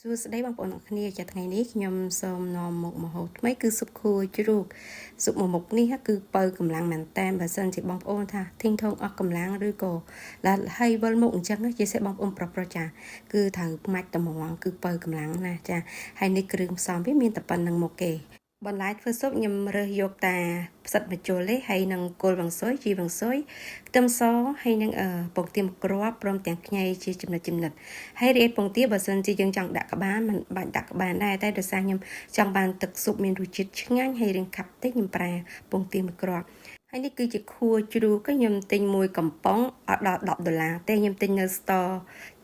សួស្តីបងប្អូនទាំងគ្នាចាថ្ងៃនេះខ្ញុំសូមនាំមុខម្ហូបថ្មីគឺស៊ុបខួរជ្រូកស៊ុបមួយមុខនេះគឺបើកម្លាំងមែនតែនបើសិនជាបងប្អូនថាធីងថងអស់កម្លាំងឬក៏ឡាត់ហើយវិលមុខអញ្ចឹងជាសិបងប្អូនប្រុសចាគឺត្រូវផ្មាច់តម្រងគឺបើកម្លាំងណាចាហើយនេះគ្រឿងផ្សំវាមានតែប៉ុណ្្នឹងមកគេបន្លែធ្វើស៊ុបខ្ញុំរើសយកតាផ្សិតម្ជុលទេហើយនឹងគល់វង្សុយជីវង្សុយខ្ទឹមសហើយនឹងពងទាគ្រាប់ព្រមទាំងខ្ញីជាចំណិតហើយរៀបពងទាបើសិនជាយើងចង់ដាក់ក្បាលមិនបាច់ដាក់ក្បាលដែរតែដោយសារខ្ញុំចង់បានទឹកស៊ុបមានរសជាតិឆ្ងាញ់ហើយរៀងខាប់តិចខ្ញុំប្រើពងទាគ្រាប់ហើយនេះគឺជាខួរជ្រូកខ្ញុំទិញមួយកំប៉ុងអត់ដល់$10ទេខ្ញុំទិញនៅ store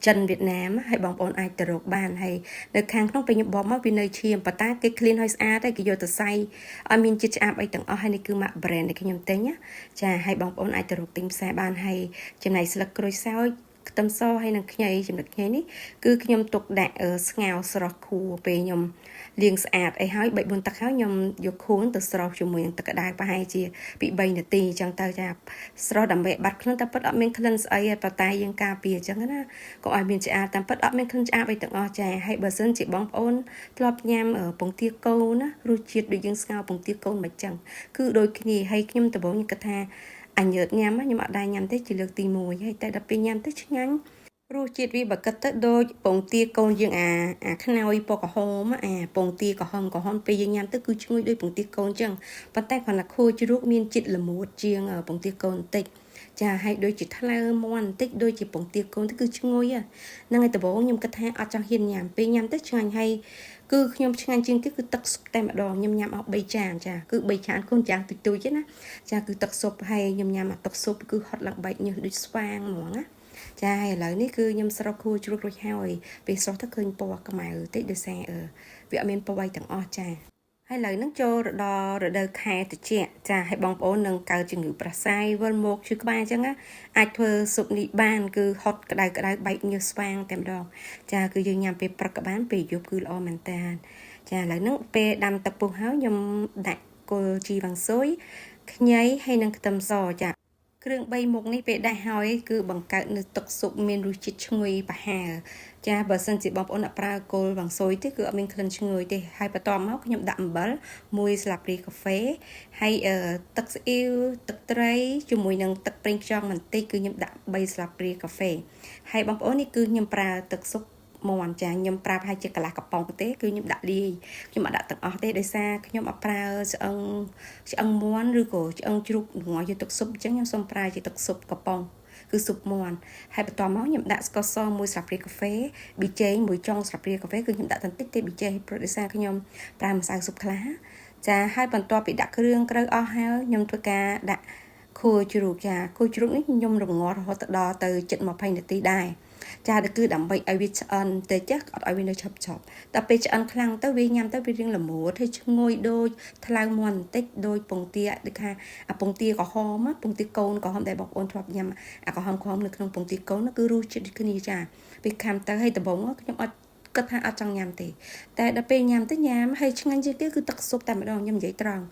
ចិនវៀតណាមហើយបងប្អូនអាចទៅរកបានហើយនៅខាងក្នុងពេលខ្ញុំបបមកវានៅឈាមប៉ុន្តែគេ clean ឲ្យស្អាតហើយគេយកទៅសៃឲ្យមានជាតិឆ្អាបអីទាំងអស់ហើយនេះគឺ MAC brand ដែលខ្ញុំទិញណាចាហើយបងប្អូនអាចទៅរកទិញផ្សារបានហើយចំណែកស្លឹកក្រូចសើចខ្ទឹមសហើយនឹងខ្ញីចំណិតខ្ញីនេះគឺខ្ញុំទុកដាក់ស្ងោរស្រស់ខួរពេលខ្ញុំលាងស្អាតអីហើយ3-4ទឹកហើយខ្ញុំយកខួរទៅស្រោចជាមួយនឹងទឹកក្តៅប្រហែលជាពី3នាទីអញ្ចឹងទៅចាស្រោចដើម្បីបាត់ក្លិនតែពិតអត់មានក្លិនស្អីតែតែយើងការពារអញ្ចឹងណាកុំឲ្យមានឆ្អាបតាមពិតអត់មានក្លិនឆ្អាបអីទាំងអស់ចាហើយបើសិនជាបងប្អូនធ្លាប់ញ៉ាំពងទាកូនណារសជាតិដូចយើងស្ងោរពងទាកូនមិនអញ្ចឹងគឺដូចគ្នាហើយខ្ញុំដំបូងខ្ញុំគិតថាអញញើតញ៉ាំខ្ញុំអត់ដែរញ៉ាំទេជាលើកទី1ហើយតែដល់ពេលញ៉ាំទៅឆ្ងាញ់រសជាតិវាបើគិតទៅដូចពងទាកូនយើងអាខ្នើយពណ៌ក្រហមពងទាក្រហមពេលយើងញ៉ាំទៅគឺឈ្ងុយដូចពងទាកូនអញ្ចឹងប៉ុន្តែគ្រាន់តែខួរជ្រូកមានជាតិល្មួតជាងពងទាកូនបន្តិចចាហើយដូចជាថ្លើមមាន់បន្តិចដូចជាពងទាកូនទៅគឺឈ្ងុយហ្នឹងហើយដំបូងខ្ញុំគិតថាអត់ចង់ហ៊ានញ៉ាំពេលញ៉ាំទៅឆ្ងាញ់ហើយគឺខ្ញុំឆ្ងាញ់ជាងគេគឺទឹកស៊ុបតែម្ដងខ្ញុំញ៉ាំអស់3ចានចាគឺ3ចានកូនចានទូចៗណាចាគឺទឹកស៊ុបហើយខ្ញុំញ៉ាំទឹកស៊ុបគឺហត់ឡើងបែកញើសដូចស្វាងហ្មងណាចាហើយឥឡូវនេះគឺខ្ញុំស្រោចខួរជ្រូករួចហើយពេលស្រោចទៅឃើញពណ៌ខ្មៅតិចដោយសារវាអត់មានពណ៌អីទាំងអស់ចាហើយឥឡូវហ្នឹងចូលដល់រដូវខែត្រជាក់ចាហើយបងប្អូននឹងកើតជំងឺប្រសាយវិលមកឈឺក្បាលអញ្ចឹងអាចធ្វើស៊ុបនេះបានគឺហត់ក្តៅបែកញើសស្វាងតែម្ដងចាគឺយើងញ៉ាំពេលព្រឹកក៏បានពេលយប់គឺល្អមែនតើចាឥឡូវហ្នឹងពេលដាំទឹកពុះហើយខ្ញុំដាក់គល់ជីវ៉ាន់ស៊ុយខ្ញីហើយនឹងខ្ទឹមសចាគ្រឿង3មុខនេះពេលដាក់ហើយគឺបង្កើតនៅទឹកស៊ុបមានរសជាតិឈ្ងុយប្រហើរចាបើសិនជាបងប្អូនអ្នកប្រើគល់វ៉ាន់ស៊ុយទេគឺអត់មានក្លិនឈ្ងុយទេហើយបន្ទាប់មកខ្ញុំដាក់អំបិល1ស្លាបព្រាកាហ្វេហើយទឹកស៊ីអ៊ីវទឹកត្រីជាមួយនឹងទឹកប្រេងខ្យងបន្តិចគឺខ្ញុំដាក់3ស្លាបព្រាកាហ្វេហើយបងប្អូននេះគឺខ្ញុំប្រើទឹកស៊ុបមាន់ចាខ្ញុំប្រើប្រហែលជាកន្លះកំប៉ុងទេគឺខ្ញុំដាក់លាយខ្ញុំអត់ដាក់ទាំងអស់ទេដោយសារខ្ញុំអត់ប្រើឆ្អឹងមាន់ឬក៏ឆ្អឹងជ្រូកងល់យកទឹកស៊ុបអញ្ចឹងខ្ញុំសូមប្រើជាទឹកស៊ុបកំប៉ុងគឺស៊ុបមាន់ហើយបន្ទាប់មកខ្ញុំដាក់ស្ករស1ស្លាបព្រាកាហ្វេប៊ីចេង1ចុងស្លាបព្រាកាហ្វេគឺខ្ញុំដាក់បន្តិចទេប៊ីចេព្រោះដោយសារខ្ញុំប្រើម្សៅស៊ុបខ្លះចាហើយបន្ទាប់ពីដាក់គ្រឿងក្រៅអស់ហើយខ្ញុំធ្វើការដាក់ខួរជ្រូកចាខួរជ្រូកនេះខ្ញុំរងាស់រហូតដល់ទៅជិត20នាទីដែរចាគឺដើម្បីឲ្យវាឆ្អិនតិចអត់ឲ្យវានៅឆាប់តែពេលឆ្អិនខ្លាំងទៅវាញ៉ាំទៅវារៀងល្មួតហើយឈ្ងុយដូចថ្លើមមាន់បន្តិចដូចពងទាដូចថាអាពងទាក្រហមពងទាកូនក្រហមដែលបងប្អូនធ្លាប់ញ៉ាំអាក្រហមនៅក្នុងពងទាកូនគឺរសជាតិដូចគ្នាចាពេលខាំទៅហើយដំបងខ្ញុំអត់គិតថាអត់ចង់ញ៉ាំទេតែដល់ពេលញ៉ាំទៅញ៉ាំហើយឆ្ងាញ់ជាងគេគឺទឹកស៊ុបតែម្ដងខ្ញុំនិយាយត្រង់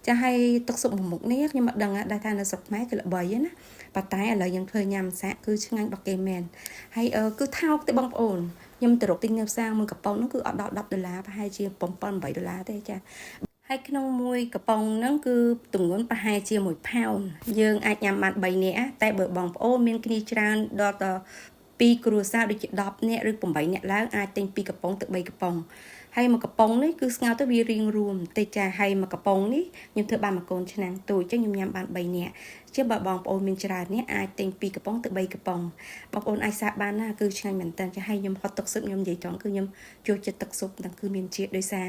ចាហើយទឹកស៊ុបមួយមុខនេះខ្ញុំអត់ដឹងដែរថានៅស្រុកខ្មែរគឺល្បីណាប៉ុន្តែឥឡូវយើងធ្វើញ៉ាំសាក់គឺឆ្ងាញ់របស់គេមែនហើយគឺថោកទេបងប្អូនខ្ញុំទៅរកទិញនៅផ្សារមួយកំប៉ុងនោះគឺអត់ដល់$10ប្រហែលជា$7-8ទេចាហើយក្នុងមួយកំប៉ុងហ្នឹងគឺទម្ងន់ប្រហែលជា1ផោនយើងអាចញ៉ាំបាន3នាក់តែបើបងប្អូនមានគ្នាច្រើនដល់ទៅ2គ្រួសារដូចជា10នាក់ឬ8នាក់ឡើងអាចទិញ2កំប៉ុងទៅ3កំប៉ុងហើយមួយកំប៉ុងនេះគឺស្ងោរទៅវារៀងរួមតិចចាហើយមួយកំប៉ុងនេះខ្ញុំធ្វើបានមួយកូនឆ្នាំងទូចចឹងខ្ញុំញ៉ាំបាន3នាក់ជាបើបងប្អូនមានច្រើននាក់អាចទិញ2កំប៉ុងទៅ3កំប៉ុងបងប្អូនអាចសាកបានណាគឺឆ្ងាញ់មែនតើចាហើយខ្ញុំហត់ទឹកស៊ុបខ្ញុំនិយាយត្រង់គឺខ្ញុំចូលចិត្តទឹកស៊ុបហ្នឹងគឺមានជាតិដោយសារ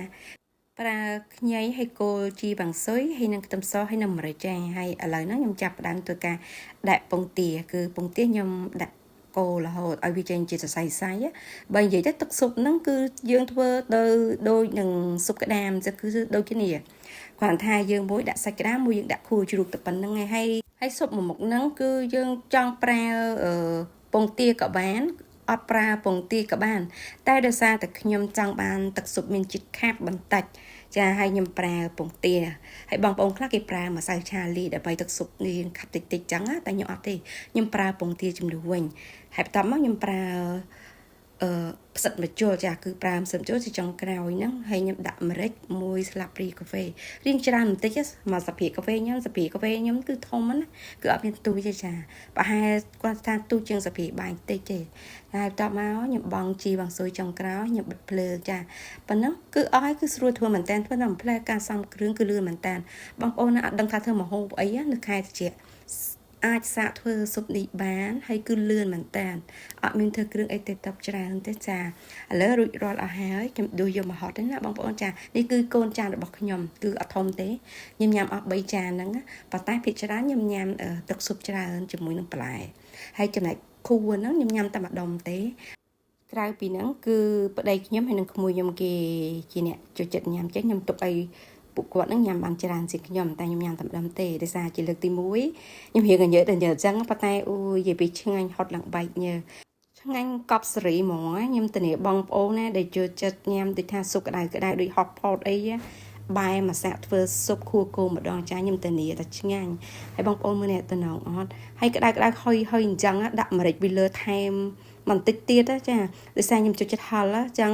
ប្រើខ្ញីហើយគល់ជីវ៉ាន់ស៊ុយហើយនឹងខ្ទឹមសហើយនឹងម្រេចចាហើយឥឡូវហ្នឹងខ្ញុំចាប់ផ្ដើមធ្វើការដាក់ពងទាគឺពងទាខ្ញុំដាក់កូររហូតឲ្យវាចេញជាសរសៃបើនិយាយទៅទឹកស៊ុបហ្នឹងគឺយើងធ្វើទៅដូចនឹងស៊ុបក្តាមគឺដូចគ្នាគ្រាន់ថាយើងមួយដាក់សាច់ក្តាមមួយយើងដាក់ខួរជ្រូកទៅប៉ុណ្្នឹងហើយស៊ុបមួយមុខហ្នឹងគឺយើងចង់ប្រើពងទាក៏បានអត់ប្រើពងទាក៏បានតែដោយសារតែខ្ញុំចង់បានទឹកស៊ុបមានជាតិខាប់បន្តិចចាហើយខ្ញុំប្រើពងទាហើយបងប្អូនខ្លះគេប្រើម្សៅឆាលីដើម្បីទឹកស៊ុបនេះខាប់តិចចឹងតែខ្ញុំអត់ទេខ្ញុំប្រើពងទាជំនួសវិញហើយបន្ទាប់មកខ្ញុំប្រើ ផ្សិតមកចូលចាគឺ5សិនចូលជាចុងក្រោយហ្នឹងហើយខ្ញុំដាក់ម្រេចមួយស្លាបព្រាកាហ្វេរៀងច្រើនបន្តិចមកសាភីកាហ្វេខ្ញុំគឺធំណាគឺអត់មានទូទេចាប្រហែលគាត់ថាទូជាងសាភីបាយតិចទេហើយបន្ទាប់មកខ្ញុំបង់ជីបង់ស៊ុយចុងក្រោយខ្ញុំបិទភ្លើងចាប៉ុណ្ណឹងគឺអស់ហើយគឺស្រួលធ្វើមែនតើធ្វើតាមផ្លែការសំគ្រឿងគឺលឿនមែនតើបងប្អូនណាអត់ដឹងថាធ្វើម្ហូបអីនៅខែត្រជាក់អាចសាកធ្វើស៊ុបនេះបានហើយគឺលឿនមែនតើអត់មានធ្វើគ្រឿងអីទៅតបច្រើនទេចាឥឡូវរួចរាល់អស់ហើយខ្ញុំដួសយកមកហត់ទេណាបងប្អូនចានេះគឺកូនចានរបស់ខ្ញុំគឺអត់ធំទេខ្ញុំញ៉ាំអស់3ចានហ្នឹងប៉ុន្តែភាគច្រើនខ្ញុំញ៉ាំទឹកស៊ុបច្រើនជាមួយនឹងបន្លែហើយចំណែកខួរហ្នឹងខ្ញុំញ៉ាំតែម្ដុំទេក្រៅពីហ្នឹងគឺប្តីខ្ញុំហើយនឹងក្មួយខ្ញុំគេជាអ្នកចូលចិត្តញ៉ាំចេះខ្ញុំទុកឲ្យពួកគាត់នឹងញ៉ាំបានច្រើនជាងខ្ញុំតែខ្ញុំញ៉ាំតែម្ដងទេដោយសារជាលើកទី1ខ្ញុំរៀងញើតែញើអញ្ចឹងប៉ុន្តែអូយនិយាយពីឆ្ងាញ់ហត់ឡើងបែកញើឆ្ងាញ់កប់សេរីហ្មងខ្ញុំទៅនេះបងប្អូនណាដែលចូលចិត្តញ៉ាំដូចថាស៊ុបក្តៅដូចហុកផតអីបែរមកសាក់ធ្វើស៊ុបខួរគោម្ដងចាខ្ញុំទៅនេះតែឆ្ងាញ់ហើយបងប្អូនមើលនេះតំណងអត់ហើយក្តៅហុយអញ្ចឹងដាក់ម្រេចពីលើថែមបន្តិចទៀតចាដោយសារខ្ញុំចូលចិត្តហឹលអញ្ចឹង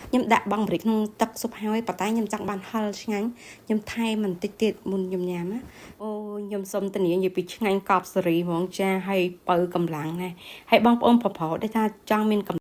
ខ្ញុំដាក់បង់ម្រេចក្នុងទឹកស៊ុបហើយប៉ុន្តែខ្ញុំចង់បានហឹលឆ្ងាញ់ខ្ញុំថែមបន្តិចទៀតមុនខ្ញុំញ៉ាំណាអូខ្ញុំសុំធានានិយាយពីឆ្ងាញ់កប់សេរីហ្មងចាហើយបើកម្លាំងណាស់ហើយបងប្អូនប្រប្រដែលថាចង់មាន